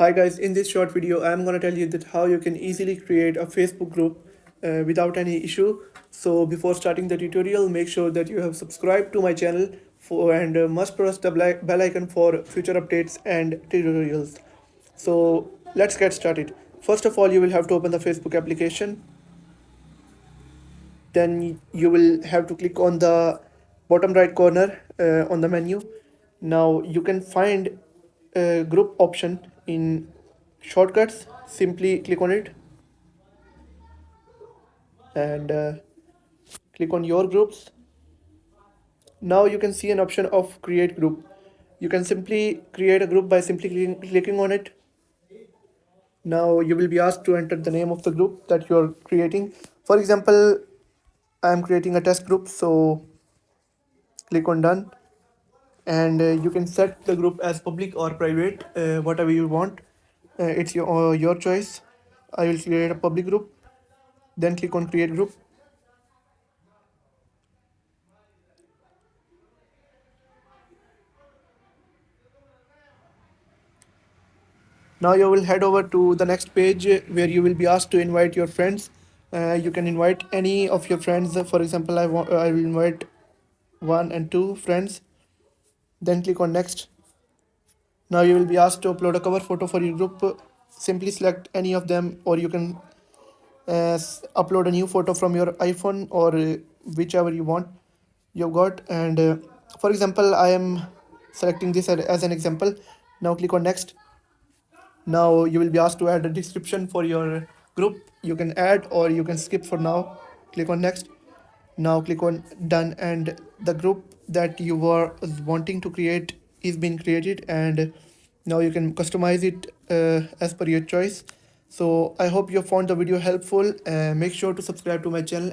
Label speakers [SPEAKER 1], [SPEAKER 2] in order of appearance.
[SPEAKER 1] Hi guys, in this short video I'm going to tell you that how you can easily create a Facebook group without any issue. So before starting the tutorial, make sure that you have subscribed to my channel and must press the bell icon for future updates and tutorials. So let's get started. First of all, you will have to open the Facebook application. Then you will have to click on the bottom right corner on the menu. Now you can find a group option in shortcuts. Simply click on it and click on your groups. Now you can see an option of create group. You can simply create a group by simply clicking on it. Now you will be asked to enter the name of the group that you are creating. For example, I am creating a test group, so click on done, and you can set the group as public or private, whatever you want. It's your choice. I will create a public group, then click on create group. Now you will head over to the next page where you will be asked to invite your friends. You can invite any of your friends. For example, I will invite 1 and 2 friends. Then click on next. Now you will be asked to upload a cover photo for your group. Simply select any of them, or you can upload a new photo from your iPhone or whichever you want you got. And for example, I am selecting this as an example. Now click on next. Now you will be asked to add a description for your group. You can add or you can skip for now. Click on next. Now click on done, and the group that you were wanting to create is being created, and now you can customize it as per your choice. So I hope you found the video helpful. Make sure to subscribe to my channel.